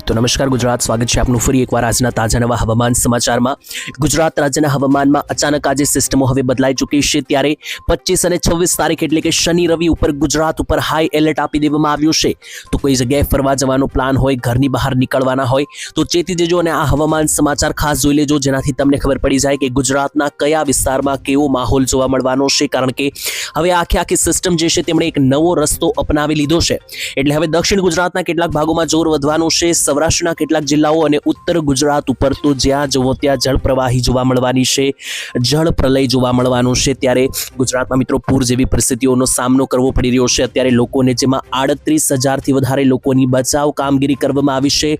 તો નમસ્કાર ગુજરાત, સ્વાગત છે આપનું ફરી એકવાર આજના તાજા નવા હવામાન સમાચારમાં। ગુજરાત રાજ્યના હવામાનમાં અચાનક આજે સિસ્ટમો હવે બદલાઈ ચૂકી છે, ત્યારે 25 અને 26 તારીખ એટલે કે શનિ રવિ ઉપર ગુજરાત ઉપર હાઈ એલર્ટ આપી દેવામાં આવ્યું છે। તો કોઈ જગ્યાએ ફરવા જવાનો પ્લાન હોય, ઘરની બહાર નીકળવાના હોય તો ચેતી જજો અને આ હવામાન સમાચાર ખાસ જોઈ લેજો, જેનાથી તમને ખબર પડી જાય કે ગુજરાતના કયા વિસ્તારમાં કેવો માહોલ જોવા મળવાનો છે। કારણ કે હવે આખી સિસ્ટમ જે છે તેમણે એક નવો રસ્તો અપનાવી લીધો છે, એટલે હવે દક્ષિણ ગુજરાતના કેટલાક ભાગોમાં જોર વધવાનું છે। સૌરાષ્ટ્રના કેટલાક જિલ્લાઓ અને ઉત્તર ગુજરાત ઉપર તો જ્યાં જુઓ ત્યાં જળ પ્રવાહી જોવા મળવાની છે, જળ પ્રલય જોવા મળવાનું છે। ત્યારે ગુજરાતમાં મિત્રો પૂર જેવી પરિસ્થિતિઓનો સામનો કરવો પડી રહ્યો છે અત્યારે લોકોને, જેમાં 38,000 થી વધારે લોકોની બચાવ કામગીરી કરવામાં આવી છે।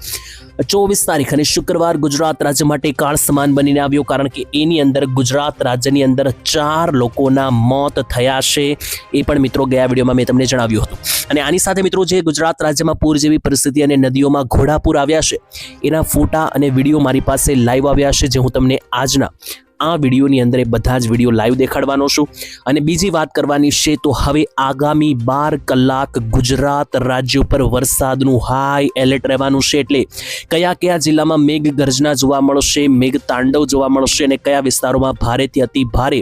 24 તારીખ અને શુક્રવાર ગુજરાત રાજ્ય માટે કાળ સમાન બનીને આવ્યો, કારણ કે એની અંદર ગુજરાત રાજ્યની અંદર 4 લોકોના મોત થયા છે, એ પણ મિત્રો ગયા વિડીયોમાં મેં તમને જણાવ્યું હતું। અને આની સાથે મિત્રો જે ગુજરાત રાજ્યમાં પૂર જેવી પરિસ્થિતિ અને નદીઓમાં ઘોડાપૂર આવ્યા છે એના ફોટા અને વિડીયો મારી પાસે લાઈવ આવ્યા છે, જે હું તમને આજના આ વિડીયોની અંદર બધા જ વિડીયો લાઈવ દેખાડવાનો છું। અને બીજી વાત કરવાની છે તો હવે આગામી 12 કલાક ગુજરાત રાજ્ય ઉપર વરસાદનું હાઈ એલર્ટ રહેવાનું છે, એટલે કયા જિલ્લામાં મેઘ ગર્જના જોવા મળશે, મેઘ તાંડવ જોવા મળશે અને કયા વિસ્તારોમાં ભારેથી અતિ ભારે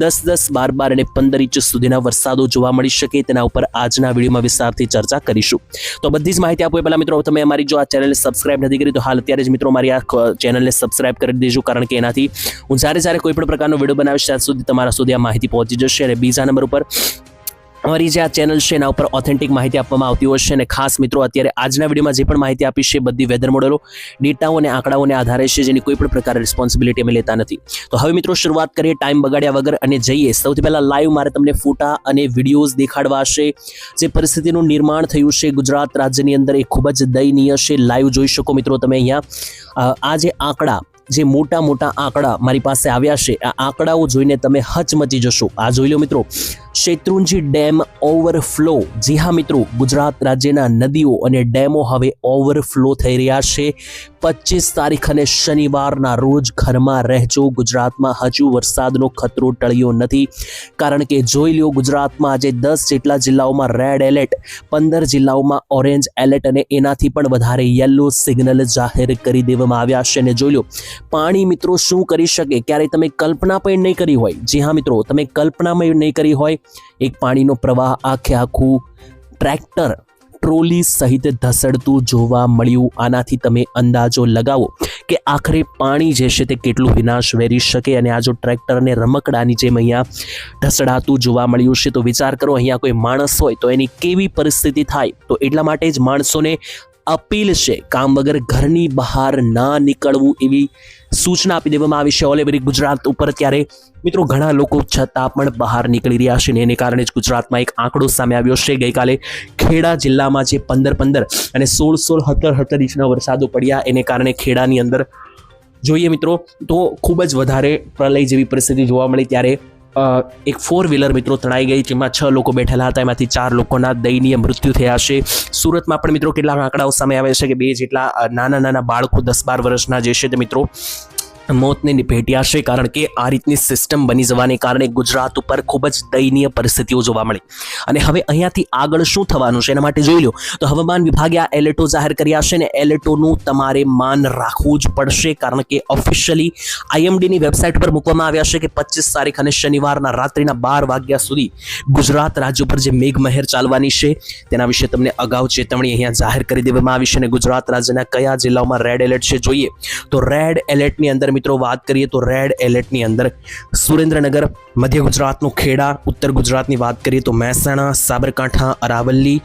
10, 12 અને 15 ઇંચ સુધીના વરસાદો જોવા મળી શકે, તેના ઉપર આજના વિડીયોમાં વિસ્તારથી ચર્ચા કરીશું। તો બધી જ માહિતી આપો એ પહેલા મિત્રો તમે અમારી જો આ ચેનલને સબસ્ક્રાઇબ નથી કરી તો હાલ અત્યારે જ મિત્રો મારી આ ચેનલને સબસ્ક્રાઇબ કરી દેજો, કારણ કે એનાથી હું જ્યારે કોઈ પણ પ્રકારનો વિડીયો બનાવીશ ત્યાં સુધી તમારા સુધી આ માહિતી પહોંચી જશે। અને બીજા નંબર ઉપર અમારી જે આ ચેનલ છે એના ઉપર ઓથેન્ટિક માહિતી આપવામાં આવતી હોય છે, અને ખાસ મિત્રો અત્યારે આજના વિડીયોમાં જે પણ માહિતી આપી છે બધી વેધર મોડેલો, ડેટાઓ અને આંકડાઓને આધારે છે, જેની કોઈ પણ પ્રકારે રિસ્પોન્સિબિલિટી અમે લેતા નથી। તો હવે મિત્રો શરૂઆત કરીએ ટાઈમ બગાડ્યા વગર અને જઈએ સૌથી પહેલા લાઈવ મારે તમને ફોટા અને વિડીયોઝ દેખાડવા છે। જે પરિસ્થિતિનું નિર્માણ થયું છે ગુજરાત રાજ્યની અંદર એ ખૂબ જ દયનીય છે, લાઈવ જોઈ શકો મિત્રો તમે અહીંયા। આ જે આંકડા, જે મોટા આંકડા મારી પાસે આવ્યા છે, આ આંકડાઓ જોઈને તમે હચમચી જશો। આ જોઈ લો મિત્રો, શેત્રુંજી ડેમ ઓવરફ્લો। જી હા મિત્રો, ગુજરાત રાજ્યના નદીઓ અને ડેમો હવે ઓવરફ્લો થઈ રહ્યા છે। 25 તારીખ અને શનિવારના રોજ ઘરમાં રહેજો, ગુજરાતમાં હજુ વરસાદનો ખતરો ટળ્યો નથી, કારણ કે જોઈ લો ગુજરાતમાં આજે 10 જેટલા જિલ્લાઓમાં રેડ એલર્ટ, 15 જિલ્લાઓમાં ઓરેન્જ એલર્ટ અને એનાથી પણ વધારે યલો સિગ્નલ જાહેર કરી દેવામાં આવ્યા છે। અને જોઈ લો પાણી મિત્રો શું કરી શકે, ક્યારેય તમે કલ્પના પણ નહીં કરી હોય। જી હા મિત્રો, તમે કલ્પનામાં નહીં કરી હોય, એક પાણીનો પ્રવાહ આખું ટ્રેક્ટર ટ્રોલી સહિત ધસડતું જોવા મળ્યું। આનાથી તમે અંદાજો લગાવો કે આખરે પાણી જે છે તે કેટલું વિનાશ વેરી શકે, અને આ જો ટ્રેક્ટરને રમકડાની જેમ અહીંયા ઢસડાતું જોવા મળ્યું છે, તો વિચાર કરો અહીંયા કોઈ માણસ હોય તો એની કેવી પરિસ્થિતિ થાય। તો એટલા માટે જ માણસોને અપીલ છે કામ વગર ઘરની બહાર ના નીકળવું, એવી સૂચના આપી દેવામાં આવી છે ઓલ ઓવર ગુજરાત ઉપર। ત્યારે મિત્રો ઘણા લોકો છતાં પણ બહાર નીકળી રહ્યા છે, ને એને કારણે જ ગુજરાતમાં એક આંકડો સામે આવ્યો છે। ગઈકાલે ખેડા જિલ્લામાં જે 15 અને 16, 17 ઇંચના વરસાદો પડ્યા, એને કારણે ખેડાની અંદર જોઈએ મિત્રો તો ખૂબ જ વધારે પ્રલય જેવી પરિસ્થિતિ જોવા મળી। ત્યારે એક 4 વ્હીલર મિત્રો તણાઈ ગઈ, જેમાં 6 લોકો બેઠેલા હતા, એમાંથી 4 લોકોના દયનીય મૃત્યુ થયા છે। સુરતમાં પણ મિત્રો કેટલાક આંકડાઓ સામે આવે છે કે 2 જેટલા નાના બાળકો 10-12 વર્ષના જે છે તે મિત્રો મોતને ભેટ્યા છે, કારણ કે આ રીતની સિસ્ટમ બની જવાને કારણે ગુજરાત ઉપર ખૂબ જ દયનીય પરિસ્થિતિઓ જોવા મળી। અને હવે અહીંયાથી આગળ શું થવાનું છે એના માટે જોઈ લો તો હવામાન વિભાગે આ એલર્ટો જાહેર કર્યા છે, ને એલર્ટોનું તમારે માન રાખવું જ પડશે, કારણ કે ઓફિશિયલી IMDની વેબસાઇટ પર મૂકવામાં આવ્યા છે કે 25 તારીખ અને શનિવારના રાત્રિના 12 વાગ્યા સુધી ગુજરાત રાજ્ય પર જે મેઘમહેર ચાલવાની છે તેના વિશે તમને અગાઉ ચેતવણી અહીંયા જાહેર કરી દેવામાં આવી છે। અને ગુજરાત રાજ્યના કયા જિલ્લાઓમાં રેડ એલર્ટ છે જોઈએ તો રેડ એલર્ટની અંદર મિત્રો વાત કરીએ તો રેડ એલર્ટની અંદર સુરેન્દ્રનગર, મધ્ય ગુજરાતનું ખેડા, ઉત્તર ગુજરાતની વાત કરીએ તો મહેસાણા, સાબરકાંઠા, અરાવલી,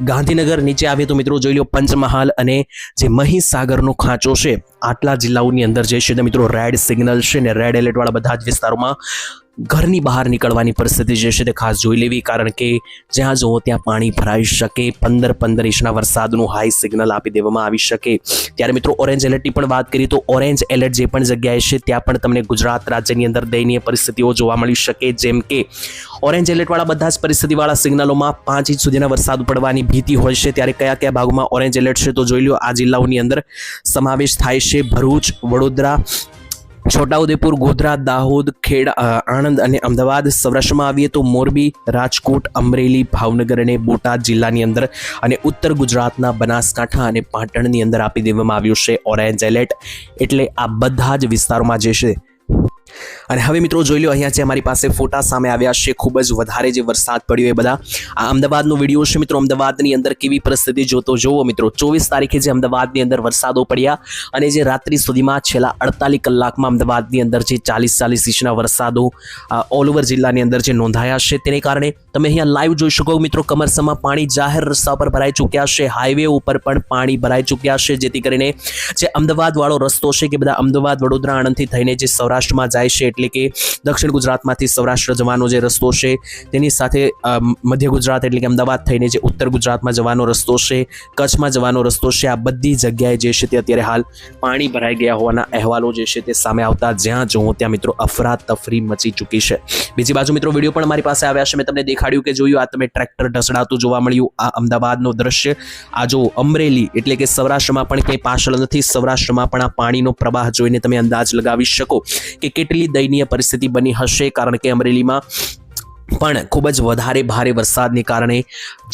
ગાંધીનગર, નીચે આવીએ તો મિત્રો જોઈ લો પંચમહાલ અને જે મહીસાગરનો ખાંચો છે, આટલા જિલ્લાઓની અંદર જે છે મિત્રો રેડ સિગ્નલ છે, ને રેડ એલર્ટ વાળા બધા જ વિસ્તારોમાં ઘરની બહાર નીકળવાની પરિસ્થિતિ જે છે તે ખાસ જોઈ લેવી, કારણ કે જ્યાં જુઓ ત્યાં પાણી ભરાઈ શકે, 15 ઇંચના વરસાદનું હાઈ સિગ્નલ આપી દેવામાં આવી શકે। ત્યારે મિત્રો ઓરેન્જ એલર્ટની પણ વાત કરીએ તો ઓરેન્જ એલર્ટ જે પણ જગ્યાએ છે ત્યાં પણ તમને ગુજરાત રાજ્યની અંદર દયનીય પરિસ્થિતિઓ જોવા મળી શકે, જેમ કે ઓરેન્જ એલર્ટવાળા બધા જ પરિસ્થિતિવાળા સિગ્નલોમાં 5 ઇંચ સુધીના વરસાદ પડવાની ભીતિ હોય છે। ત્યારે કયા ભાગોમાં ઓરેન્જ એલર્ટ છે તો જોઈ લો આ જિલ્લાઓની અંદર સમાવેશ થાય છે: ભરૂચ, વડોદરા, છોટાઉદેપુર, ગોધરા, દાહોદ, ખેડા, આણંદ અને અમદાવાદ. સૌરાષ્ટ્રમાં આવીએ તો મોરબી, રાજકોટ, અમરેલી, ભાવનગર અને બોટાદ જિલ્લાની અંદર અને ઉત્તર ગુજરાતના બનાસકાંઠા અને પાટણની અંદર આપી દેવામાં આવ્યું છે ઓરેન્જ એલર્ટ. એટલે આ બધા જ વિસ્તારોમાં જે છે. અને હવે મિત્રો જોઈ લો, અહીંયા જે અમારી પાસે ફોટા સામે આવ્યા છે, ખૂબ જ વધારે જે વરસાદ પડ્યો એ બધા. આ અમદાવાદનો વિડીયો છે મિત્રો. અમદાવાદની અંદર કેવી પરિસ્થિતિ જોવો મિત્રો. 24 તારીખે જે અમદાવાદની અંદર વરસાદો પડ્યા અને જે રાત્રિ સુધીમાં છેલ્લા 48 કલાકમાં અમદાવાદની અંદર જે 40 ઇંચના વરસાદો ઓલ ઓવર જિલ્લાની અંદર જે નોંધાયા છે, તેને કારણે તમે અહીંયા લાઈવ જોઈ શકો મિત્રો. કમરસમાં પાણી જાહેર રસ્તા પર ભરાઈ ચૂક્યા છે, હાઈવે ઉપર પણ પાણી ભરાઈ ચૂક્યા છે, જેથી કરીને જે અમદાવાદ વાળો રસ્તો છે કે બધા અમદાવાદ, વડોદરા, આણંદથી થઈને જે સૌરાષ્ટ્રમાં જાય છે, એટલે કે દક્ષિણ ગુજરાતમાંથી સૌરાષ્ટ્ર જવાનો જે રસ્તો છે, તેની સાથે મધ્ય ગુજરાત એટલે કે અમદાવાદ થઈને જે ઉત્તર ગુજરાતમાં જવાનો રસ્તો છે, કચ્છમાં જવાનો રસ્તો છે, આ બધી જગ્યાએ જે છે તે અત્યારે હાલ પાણી ભરાઈ ગયા હોવાના અહેવાલો જે છે તે સામે આવતા જ્યાં જોવો ત્યાં મિત્રો અફરાતફરી મચી ચૂકી છે. બીજી બાજુ મિત્રો વિડીયો પણ મારી પાસે આવ્યા છે. મેં તમને દેખાડ્યું કે જોયું, આ તમે ટ્રેક્ટર ઢસડાતું જોવા મળ્યું. આ અમદાવાદનો દ્રશ્ય. આ જો અમરેલી એટલે કે સૌરાષ્ટ્રમાં પણ કંઈ પાછળ નથી. સૌરાષ્ટ્રમાં પણ આ પાણીનો પ્રવાહ જોઈને તમે અંદાજ લગાવી શકો કે કેટલી દયનીય પરિસ્થિતિ બની હશે, કારણ કે અમરેલીમાં પણ ખૂબ જ વધારે ભારે વરસાદને કારણે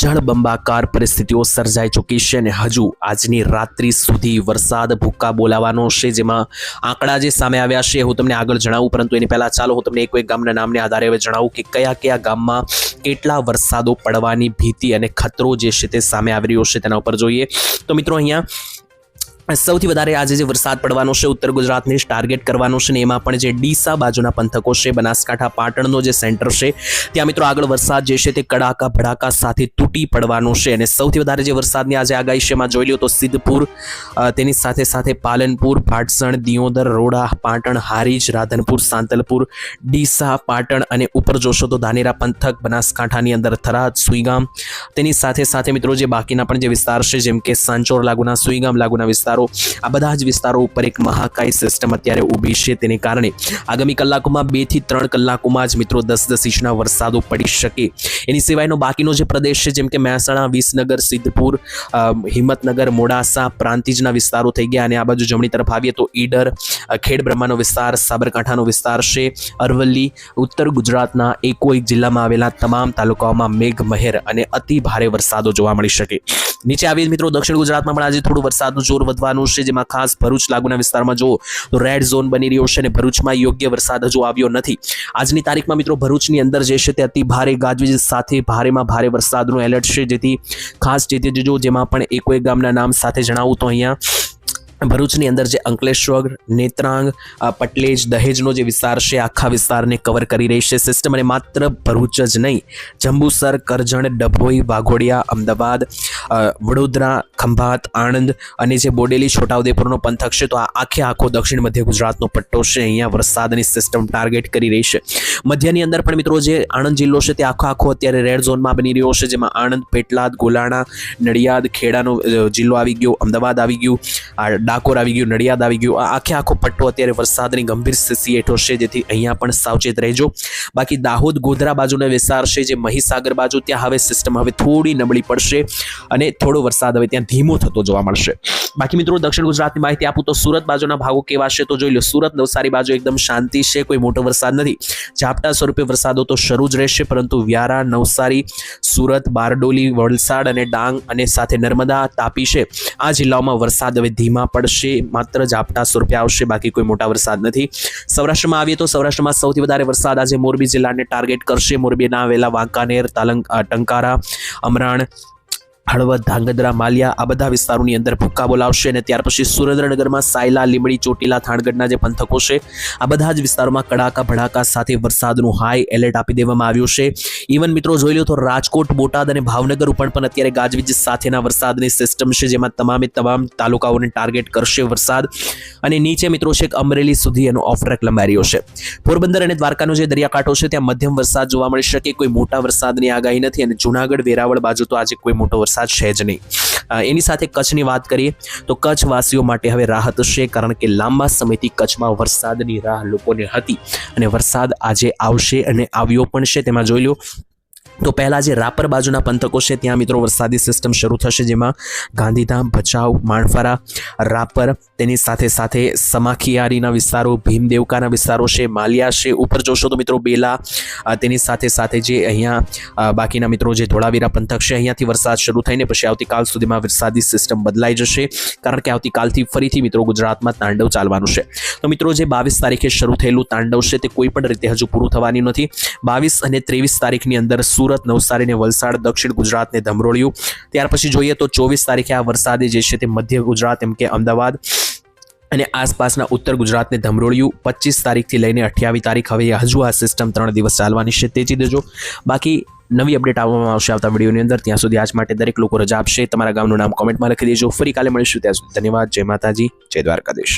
જળબંબાકાર પરિસ્થિતિઓ સર્જાઈ ચૂકી છે અને હજુ આજની રાત્રિ સુધી વરસાદ ભૂક્કા બોલાવાનો છે, જેમાં આંકડા જે સામે આવ્યા છે હું તમને આગળ જણાવું, પરંતુ એની પહેલાં ચાલો હું તમને એક ગામના નામને આધારે હવે જણાવું કે કયા ગામમાં કેટલા વરસાદો પડવાની ભીતિ અને ખતરો જે છે તે સામે આવી રહ્યો છે તેના ઉપર જોઈએ તો મિત્રો અહીંયા સૌથી વધારે આજે જે વરસાદ પડવાનો છે ઉત્તર ગુજરાતને જ ટાર્ગેટ કરવાનો છે ને એમાં પણ જે ડીસા બાજુના પંથકો છે, બનાસકાંઠા પાટણનો જે સેન્ટર છે, ત્યાં મિત્રો આગળ વરસાદ જે છે તે કડાકા ભડાકા સાથે તૂટી પડવાનો છે. અને સૌથી વધારે જે વરસાદની આજે આગાહી છે એમાં જોઈ લો તો સિદ્ધપુર, તેની સાથે સાથે પાલનપુર, ભાટસણ, દિયોદર, રોડા, પાટણ, હારીજ, રાધનપુર, સાંતલપુર, ડીસા, પાટણ અને ઉપર જોશો તો ધાનેરા પંથક, બનાસકાંઠાની અંદર થરાદ, સુઈગામ, તેની સાથે સાથે મિત્રો જે બાકીના પણ જે વિસ્તાર છે જેમ કે સાંચોર લાગુના, સુઈગામ લાગુના વિસ્તારો, આ બધા જ વિસ્તારો ઉપર એક મહાકાય સિસ્ટમ અત્યારે ઊભી છે. તેને કારણે આગામી કલાકોમાં 2 થી 3 કલાકોમાં જ મિત્રો 10 ઇંચના વરસાદો પડી શકે. એની સિવાયનો બાકીનો જે પ્રદેશ છે જેમ કે મહેસાણા, વિસનગર, સિદ્ધપુર, હિંમતનગર, મોડાસા, પ્રાંતિજના વિસ્તારો થઈ ગયા. અને આ બાજુ જમણી તરફ આવીએ તો ઈડર, ખેડબ્રહ્માનો વિસ્તાર, સાબરકાંઠાનો વિસ્તાર છે, અરવલ્લી, ઉત્તર ગુજરાતના એક જિલ્લામાં આવેલા તમામ તાલુકાઓમાં મેઘમહેર અને અતિ ભારે વરસાદો જોવા મળી શકે. નીચે આવીએ મિત્રો દક્ષિણ ગુજરાતમાં પણ આજે થોડું વરસાદનું જોર વધવાનું છે, જેમાં ખાસ ભરૂચ લાગુના વિસ્તારમાં જુઓ તો રેડ ઝોન બની રહ્યો છે અને ભરૂચમાં યોગ્ય વરસાદ હજુ આવ્યો નથી. આજની તારીખમાં મિત્રો ભરૂચની અંદર જે છે તે અતિ ભારે ગાજવીજ સાથે ભારેમાં ભારે વરસાદનું એલર્ટ છે, જેથી ખાસ ચેતી જજો. જેમાં પણ એક ગામના નામ સાથે જણાવું તો અહીંયા ભરૂચની અંદર જે અંકલેશ્વર, નેત્રાંગ, પટલેજ, દહેજનો જે વિસ્તાર છે આખા વિસ્તારને કવર કરી રહી છે સિસ્ટમ. અને માત્ર ભરૂચ જ નહીં, જંબુસર, કરજણ, ડભોઈ, વાઘોડિયા, અમદાવાદ, વડોદરા, ખંભાત, આણંદ અને જે બોડેલી, છોટાઉદેપુરનો પંથક છે, તો આ આખો દક્ષિણ મધ્ય ગુજરાતનો પટ્ટો છે, અહીંયા વરસાદની સિસ્ટમ ટાર્ગેટ કરી રહી છે. મધ્યની અંદર પણ મિત્રો જે આણંદ જિલ્લો છે તે આખો અત્યારે રેડ ઝોનમાં બની રહ્યો છે, જેમાં આણંદ, પેટલાદ, ગોલાણા, નડિયાદ, ખેડાનો જિલ્લો આવી ગયો, અમદાવાદ આવી ગયું, ડાકોર આવી ગયું, નડિયાદ આવી ગયું. આ આખો પટ્ટો અત્યારે વરસાદની ગંભીર સ્થિતિ હેઠળ છે, જેથી અહીંયા પણ સાવચેત રહેજો. બાકી દાહોદ, ગોધરા બાજુના વિસ્તાર છે, જે મહીસાગર બાજુ, ત્યાં હવે સિસ્ટમ હવે થોડી નબળી પડશે અને થોડો વરસાદ હવે ત્યાં ધીમો થતો જોવા મળશે. બાકી મિત્રો દક્ષિણ ગુજરાતની માહિતી આપું તો સુરત બાજુના ભાગો કેવા છે તો જોઈ લો. સુરત, નવસારી બાજુ એકદમ શાંતિ છે, કોઈ મોટો વરસાદ નથી. ઝાપટા સ્વરૂપે વરસાદો તો શરૂ જ રહેશે, પરંતુ વ્યારા, નવસારી, સુરત, બારડોલી, વલસાડ અને ડાંગ અને સાથે નર્મદા, તાપી છે, આ જિલ્લાઓમાં વરસાદ હવે ધીમા પડશે, માત્ર ઝાપટા સ્વરૂપે આવશે, બાકી કોઈ મોટા વરસાદ નથી. સૌરાષ્ટ્રમાં આવીએ તો સૌરાષ્ટ્રમાં સૌથી વધારે વરસાદ આજે મોરબી જિલ્લાને ટાર્ગેટ કરશે. મોરબીના આવેલા વાંકાનેર, ટંકારા, અમરાણ, હળવદ, ધાંગધ્રા, માલિયા આ બધા વિસ્તારોની અંદર ભૂક્કા બોલાવશે. અને ત્યાર પછી સુરેન્દ્રનગરમાં સાયલા, લીંબડી, ચોટીલા, થાણગઢના જે પંથકો છે આ બધા જ વિસ્તારોમાં કડાકા ભડાકા સાથે વરસાદનું હાઈ એલર્ટ આપી દેવામાં આવ્યું છે. ઇવન મિત્રો જોઈ લો તો રાજકોટ, બોટાદ અને ભાવનગર ઉપર પણ અત્યારે ગાજવીજ સાથેના વરસાદની સિસ્ટમ છે, જેમાં તમામ તાલુકાઓને ટાર્ગેટ કરશે વરસાદ. અને નીચે મિત્રો છે અમરેલી સુધી એનો ઓફ ટ્રેક લંબાઈ રહ્યો છે. પોરબંદર અને દ્વારકાનો જે દરિયાકાંઠો છે ત્યાં મધ્યમ વરસાદ જોવા મળી શકે, કોઈ મોટા વરસાદની આગાહી નથી. અને જુનાગઢ, વેરાવળ બાજુ તો આજે કોઈ મોટો વરસાદ છે જ નહીં. એની સાથે કચ્છની વાત કરીએ તો કચ્છવાસીઓ માટે હવે રાહત છે, કારણ કે લાંબા સમયથી કચ્છમાં વરસાદની રાહ લોકોને હતી અને વરસાદ આજે આવશે અને આવ્યો પણ છે. તેમાં જોઈ લો તો પહેલાં જે રાપર બાજુના પંથકો છે ત્યાં મિત્રો વરસાદી સિસ્ટમ શરૂ થશે, જેમાં ગાંધીધામ, ભચાઉ, માણફારા, રાપર, તેની સાથે સાથે સમાખિયારીના વિસ્તારો, ભીમદેવકાના વિસ્તારો છે, માલિયા છે, ઉપર જોશો તો મિત્રો બેલા, તેની સાથે સાથે જે અહીંયા બાકીના મિત્રો જે ધોળાવીરા પંથક છે અહીંયાથી વરસાદ શરૂ થઈને પછી આવતીકાલ સુધીમાં વરસાદી સિસ્ટમ બદલાઈ જશે, કારણ કે આવતીકાલથી ફરીથી મિત્રો ગુજરાતમાં તાંડવ ચાલવાનું છે. તો મિત્રો જે 22 તારીખે શરૂ થયેલું તાંડવ છે તે કોઈ પણ રીતે હજુ પૂરું થવાની નથી. 22 અને 23 તારીખની અંદર સુરત, નવસારી અને વલસાડ દક્ષિણ ગુજરાતને ધમરોળ્યું. ત્યાર પછી જોઈએ તો 24 તારીખે આ વરસાદે જે છે તે મધ્ય ગુજરાત એમ કે અમદાવાદ અને આસપાસના ઉત્તર ગુજરાતને ધમરોળ્યું. 25 તારીખથી લઈને 28 તારીખ હવે હજુ આ સિસ્ટમ 3 દિવસ ચાલવાની છે, તેજી દેજો. બાકી નવી અપડેટ આવવામાં આવશે આવતા વિડીયોની અંદર. ત્યાં સુધી આજ માટે દરેક લોકો રજા આપશે. તમારા ગામનું નામ કોમેન્ટમાં લખી દેજો. ફરી કાલે મળીશું. ત્યાં સુધી ધન્યવાદ. જય માતાજી, જય દ્વારકાધીશ.